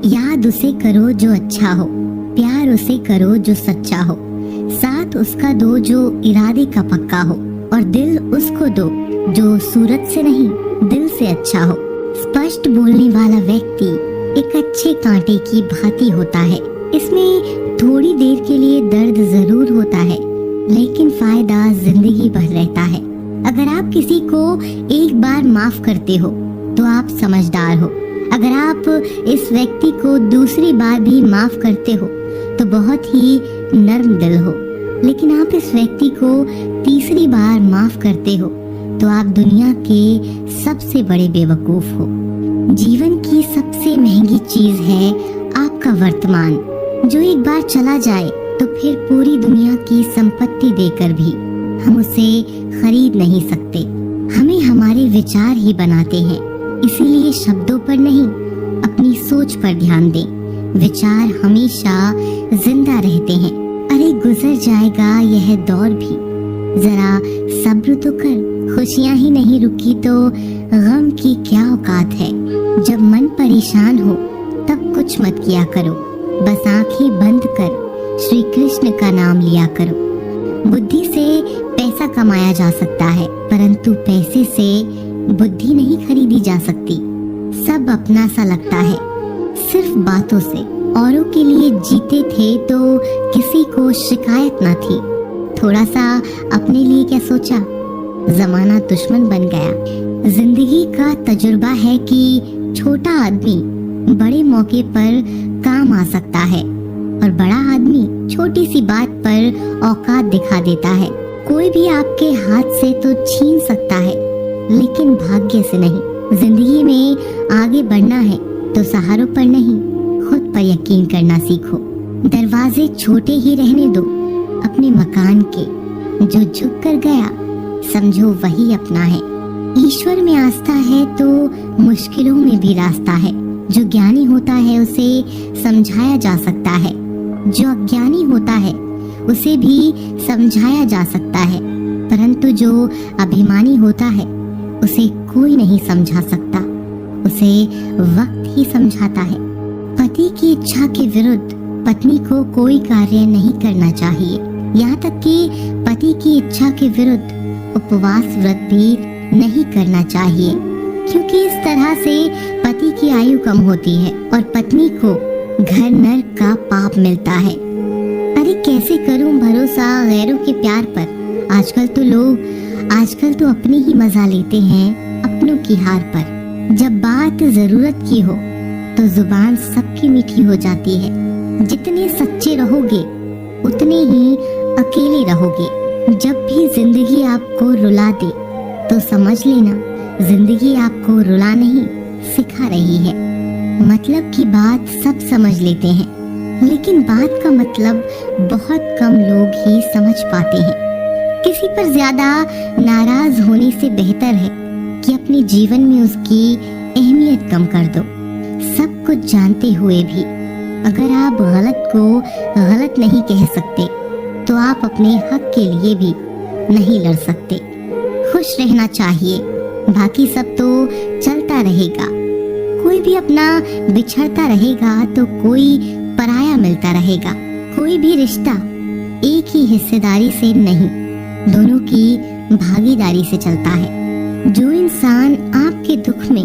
याद उसे करो जो अच्छा हो, प्यार उसे करो जो सच्चा हो, साथ उसका दो जो इरादे का पक्का हो, और दिल उसको दो जो सूरत से नहीं दिल से अच्छा हो। स्पष्ट बोलने वाला व्यक्ति एक अच्छे कांटे की भांति होता है। इसमें थोड़ी देर के लिए दर्द जरूर होता है, लेकिन फायदा जिंदगी भर रहता है। अगर आप किसी को एक बार माफ करते हो तो आप समझदार हो। अगर आप इस व्यक्ति को दूसरी बार भी माफ करते हो तो बहुत ही नर्म दिल हो। लेकिन आप इस व्यक्ति को तीसरी बार माफ करते हो तो आप दुनिया के सबसे बड़े बेवकूफ हो। जीवन की सबसे महंगी चीज है आपका वर्तमान, जो एक बार चला जाए तो फिर पूरी दुनिया की संपत्ति देकर भी हम उसे खरीद नहीं सकते। हमें हमारे विचार ही बनाते हैं, इसीलिए शब्दों पर नहीं अपनी सोच पर ध्यान दें। विचार हमेशा जिंदा रहते हैं। अरे गुजर जाएगा यह दौर भी, जरा सब्र तो कर। खुशियां ही नहीं रुकी तो गम की क्या औकात है। जब मन परेशान हो तब कुछ मत किया करो, बस आंखें बंद कर श्री कृष्ण का नाम लिया करो। बुद्धि से पैसा कमाया जा सकता है, परंतु पैसे से बुद्धि नहीं खरीदी जा सकती। सब अपना सा लगता है सिर्फ बातों से। औरों के लिए जीते थे तो किसी को शिकायत ना थी। थोड़ा सा अपने लिए क्या सोचा, जमाना दुश्मन बन गया। जिंदगी का तजुर्बा है कि छोटा आदमी बड़े मौके पर काम आ सकता है और बड़ा आदमी छोटी सी बात पर औकात दिखा देता है। कोई भी आपके हाथ से तो छीन सकता है, लेकिन भाग्य से नहीं। जिंदगी में आगे बढ़ना है तो सहारों पर नहीं, खुद पर यकीन करना सीखो। दरवाजे छोटे ही रहने दो अपने मकान के, जो झुक कर गया समझो वही अपना है। ईश्वर में आस्था है तो मुश्किलों में भी रास्ता है। जो ज्ञानी होता है उसे समझाया जा सकता है, जो अज्ञानी होता है उसे भी समझाया जा सकता है, परंतु जो अभिमानी होता है उसे कोई नहीं समझा सकता, उसे वक्त ही समझाता है। पति की इच्छा के विरुद्ध पत्नी को कोई कार्य नहीं करना चाहिए, यहाँ तक कि पति की इच्छा के विरुद्ध उपवास व्रत भी नहीं करना चाहिए, क्योंकि इस तरह से पति की आयु कम होती है और पत्नी को घर नर्क का पाप मिलता है। अरे कैसे करूं भरोसा गैरों के प्यार पर। आजकल तो अपनी ही मजा लेते हैं अपनों की हार पर। जब बात जरूरत की हो तो जुबान सबकी मीठी हो जाती है। जितने सच्चे रहोगे उतने ही अकेले रहोगे। जब भी जिंदगी आपको रुला दे तो समझ लेना जिंदगी आपको रुला नहीं सिखा रही है। मतलब की बात सब समझ लेते हैं, लेकिन बात का मतलब बहुत कम लोग ही समझ पाते हैं। किसी पर ज्यादा नाराज होने से बेहतर है कि अपने जीवन में उसकी अहमियत कम कर दो। सब कुछ जानते हुए भी अगर आप गलत को गलत नहीं कह सकते तो आप अपने हक के लिए भी नहीं लड़ सकते। खुश रहना चाहिए, बाकी सब तो चलता रहेगा। कोई भी अपना बिछड़ता रहेगा तो कोई पराया मिलता रहेगा। कोई भी रिश्ता एक ही हिस्सेदारी से नहीं, दोनों की भागीदारी से चलता है। जो इंसान आपके दुख में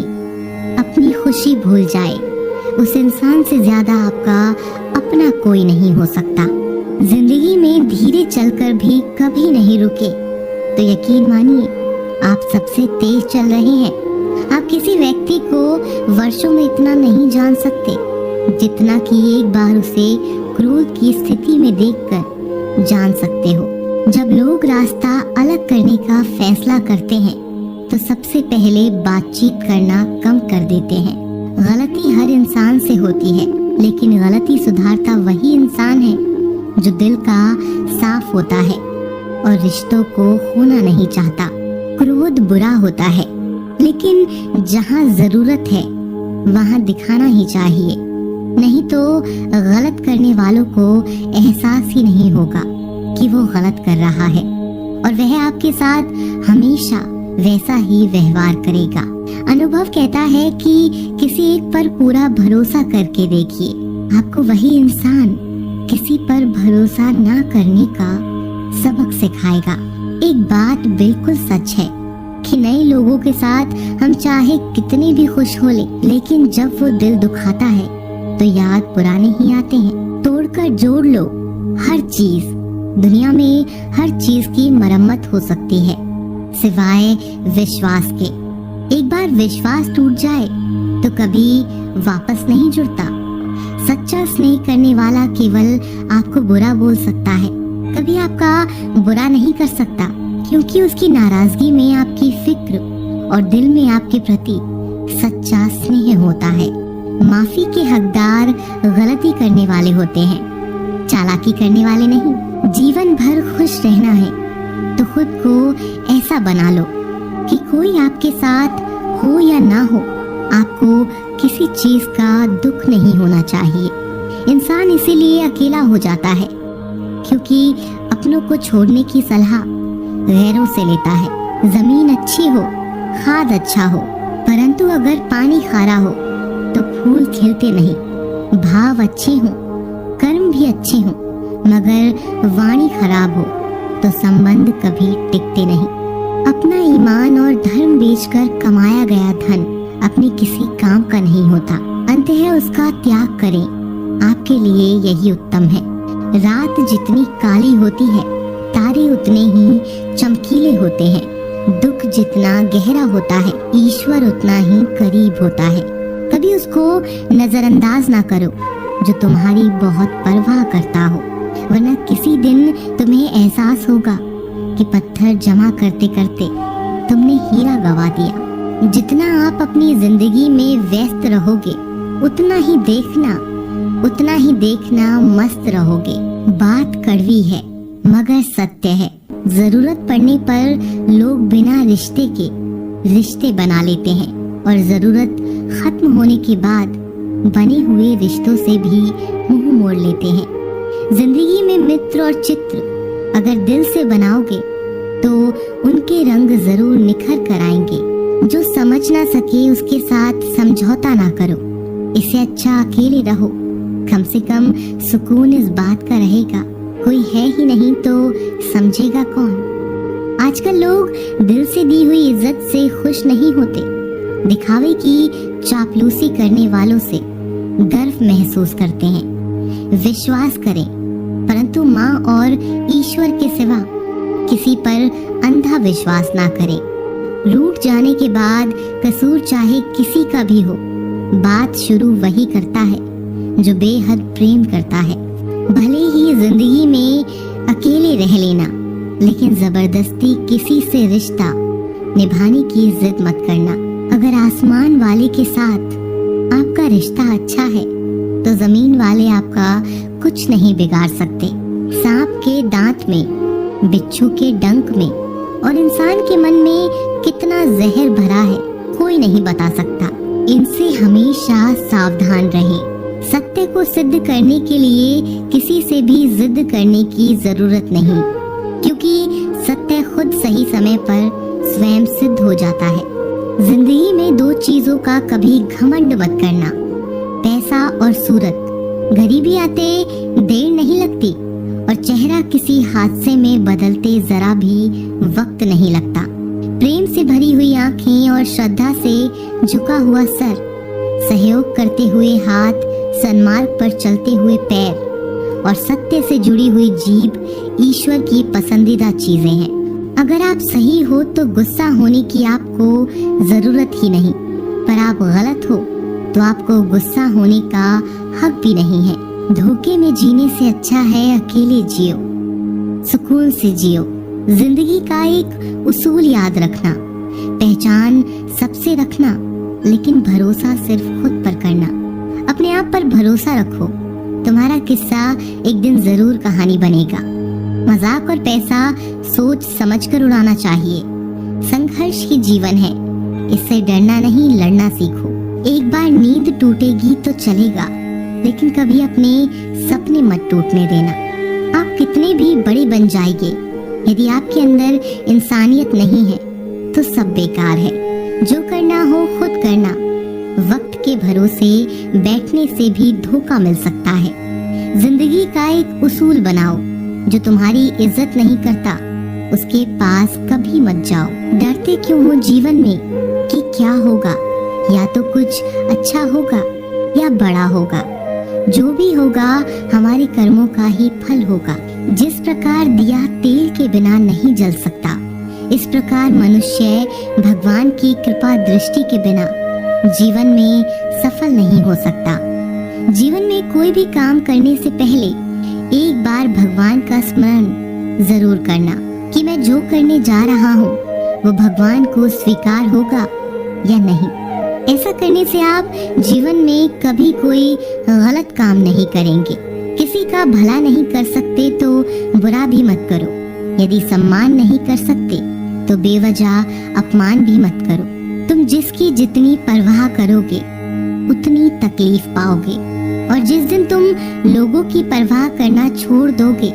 अपनी खुशी भूल जाए, उस इंसान से ज्यादा आपका अपना कोई नहीं हो सकता। जिंदगी में धीरे चलकर भी कभी नहीं रुके तो यकीन मानिए आप सबसे तेज चल रहे हैं। आप किसी व्यक्ति को वर्षों में इतना नहीं जान सकते जितना कि एक बार उसे क्रोध की स्थिति में देखकर जान सकते हो। जब लोग रास्ता अलग करने का फैसला करते हैं तो सबसे पहले बातचीत करना कम कर देते हैं। गलती हर इंसान से होती है, लेकिन गलती सुधारता वही इंसान है जो दिल का साफ होता है और रिश्तों को खोना नहीं चाहता। क्रोध बुरा होता है, लेकिन जहाँ जरूरत है वहाँ दिखाना ही चाहिए, नहीं तो गलत करने वालों को एहसास ही नहीं होगा कि वो गलत कर रहा है और वह आपके साथ हमेशा वैसा ही व्यवहार करेगा। अनुभव कहता है कि किसी एक पर पूरा भरोसा करके देखिए, आपको वही इंसान किसी पर भरोसा ना करने का सबक सिखाएगा। एक बात बिल्कुल सच है कि नए लोगों के साथ हम चाहे कितने भी खुश हो लेकिन जब वो दिल दुखाता है तो याद पुराने ही आते हैं। तोड़कर जोड़ लो हर चीज, दुनिया में हर चीज की मरम्मत हो सकती है सिवाय विश्वास के। एक बार विश्वास टूट जाए तो कभी वापस नहीं जुड़ता। सच्चा स्नेह करने वाला केवल आपको बुरा बोल सकता है, कभी आपका बुरा नहीं कर सकता, क्योंकि उसकी नाराजगी में आपकी फिक्र और दिल में आपके प्रति सच्चा स्नेह होता है। माफी के हकदार गलती करने वाले होते हैं, चालाकी करने वाले नहीं। जीवन भर खुश रहना है तो खुद को ऐसा बना लो कि कोई आपके साथ हो या ना हो, आपको किसी चीज का दुख नहीं होना चाहिए। इंसान इसीलिए अकेला हो जाता है क्योंकि अपनों को छोड़ने की सलाह गैरों से लेता है। जमीन अच्छी हो, खाद अच्छा हो, परंतु अगर पानी खारा हो तो फूल खिलते नहीं। भाव अच्छे हो, कर्म भी अच्छे हो, मगर वाणी खराब हो तो संबंध कभी टिकते नहीं। अपना ईमान और धर्म बेचकर कमाया गया धन अपने किसी काम का नहीं होता, अंततः उसका त्याग करें, आपके लिए यही उत्तम है। रात जितनी काली होती है तारे उतने ही चमकीले होते हैं। दुख जितना गहरा होता है ईश्वर उतना ही करीब होता है। कभी उसको नजरअंदाज ना करो जो तुम्हारी बहुत परवाह करता हो, वरना किसी दिन तुम्हें एहसास होगा कि पत्थर जमा करते करते तुमने हीरा गवा दिया। जितना आप अपनी जिंदगी में व्यस्त रहोगे उतना ही देखना मस्त रहोगे। बात कड़वी है मगर सत्य है। जरूरत पड़ने पर लोग बिना रिश्ते के रिश्ते बना लेते हैं और जरूरत खत्म होने के बाद बने हुए रिश्तों से भी मुंह मोड़ लेते हैं। जिंदगी में मित्र और चित्र अगर दिल से बनाओगे तो उनके रंग जरूर निखर कर आएंगे। जो समझ ना सके उसके साथ समझौता ना करो, इससे अच्छा अकेले रहो। कम से कम सुकून इस बात का रहेगा कोई है ही नहीं तो समझेगा कौन। आजकल लोग दिल से दी हुई इज्जत से खुश नहीं होते, दिखावे की चापलूसी करने वालों से गर्व महसूस करते हैं। विश्वास करें परंतु माँ और ईश्वर के सिवा किसी पर अंधा विश्वास ना करें। रूठ जाने के बाद कसूर चाहे किसी का भी हो, बात शुरू वही करता है जो बेहद प्रेम करता है। भले ही जिंदगी में अकेले रह लेना, लेकिन जबरदस्ती किसी से रिश्ता निभाने की जिद मत करना। अगर आसमान वाले के साथ आपका रिश्ता अच्छा है तो जमीन वाले आपका कुछ नहीं बिगाड़ सकते। सांप के दांत में, बिच्छू के डंक में और इंसान के मन में कितना जहर भरा है कोई नहीं बता सकता। इनसे हमेशा सावधान रहें। सत्य को सिद्ध करने के लिए किसी से भी जिद करने की जरूरत नहीं, क्योंकि सत्य खुद सही समय पर स्वयं सिद्ध हो जाता है। जिंदगी में दो चीजों का कभी घमंड मत करना, पैसा और सूरत। गरीबी आते देर नहीं लगती और चेहरा किसी हादसे में बदलते जरा भी वक्त नहीं लगता। प्रेम से भरी हुई आंखें और श्रद्धा से झुका हुआ सर, सहयोग करते हुए हाथ, सन्मार्ग पर चलते हुए पैर और सत्य से जुड़ी हुई जीभ ईश्वर की पसंदीदा चीजें हैं। अगर आप सही हो तो गुस्सा होने की आपको जरूरत ही नहीं, पर आप गलत हो तो आपको गुस्सा होने का हक भी नहीं है। धोखे में जीने से अच्छा है अकेले जियो, सुकून से जियो। जिंदगी का एक उसूल याद रखना, पहचान सबसे रखना, लेकिन भरोसा सिर्फ खुद पर करना। अपने आप पर भरोसा रखो, तुम्हारा किस्सा एक दिन जरूर कहानी बनेगा। मजाक और पैसा सोच समझकर उड़ाना चाहिए। संघर्ष ही जीवन है, इससे डरना नहीं लड़ना सीखो। एक बार नींद टूटेगी तो चलेगा, लेकिन कभी अपने सपने मत टूटने देना। आप कितने भी बड़े बन जाएंगे, यदि आपके अंदर इंसानियत नहीं है तो सब बेकार है। जो करना हो खुद करना। वक्त के भरोसे बैठने से भी धोखा मिल सकता है। जिंदगी का एक उसूल बनाओ, जो तुम्हारी इज्जत नहीं करता उसके पास कभी मत जाओ। डरते क्यों हो जीवन में कि क्या होगा? या तो कुछ अच्छा होगा या बड़ा होगा। जो भी होगा हमारे कर्मों का ही फल होगा। जिस प्रकार दिया तेल के बिना नहीं जल सकता, इस प्रकार मनुष्य भगवान की कृपा दृष्टि के बिना जीवन में सफल नहीं हो सकता। जीवन में कोई भी काम करने से पहले एक बार भगवान का स्मरण जरूर करना कि मैं जो करने जा रहा हूँ वो भगवान को स्वीकार होगा या नहीं। ऐसा करने से आप जीवन में कभी कोई गलत काम नहीं करेंगे। किसी का भला नहीं कर सकते तो बुरा भी मत करो। यदि सम्मान नहीं कर सकते तो बेवजह अपमान भी मत करो। तुम जिसकी जितनी परवाह करोगे उतनी तकलीफ पाओगे, और जिस दिन तुम लोगों की परवाह करना छोड़ दोगे,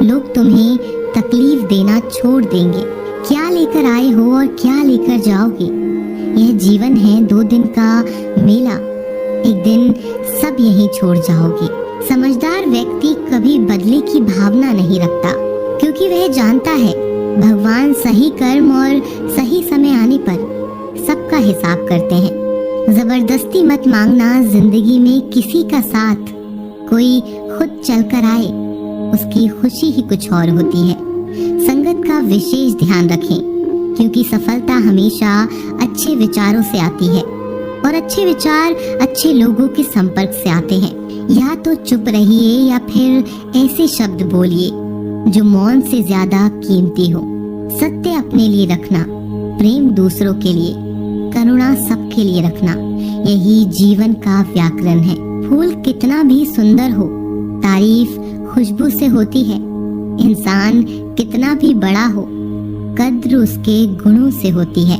लोग तुम्हें तकलीफ देना छोड़ देंगे। क्या लेकर आए हो और क्या लेकर जाओगे? यह जीवन है 2 दिन का मेला, एक दिन सब यहीं छोड़ जाओगे। समझदार व्यक्ति कभी बदले की भावना नहीं रखता, क्योंकि वह जानता है भगवान सही कर्म और सही समय आने पर सबका हिसाब करते हैं। जबरदस्ती मत मांगना जिंदगी में किसी का साथ। कोई खुद चलकर आए, उसकी खुशी ही कुछ और होती है। संगत का विशेष ध्यान रखें, क्योंकि सफलता हमेशा अच्छे विचारों से आती है और अच्छे विचार अच्छे लोगों के संपर्क से आते हैं। या तो चुप रहिए या फिर ऐसे शब्द बोलिए जो मौन से ज्यादा कीमती हो। सत्य अपने लिए रखना, प्रेम दूसरों के लिए, करुणा सबके लिए रखना, यही जीवन का व्याकरण है। फूल कितना भी सुंदर हो, तारीफ खुशबू से होती है। इंसान कितना भी बड़ा हो, कद्र उसके गुणों से होती है।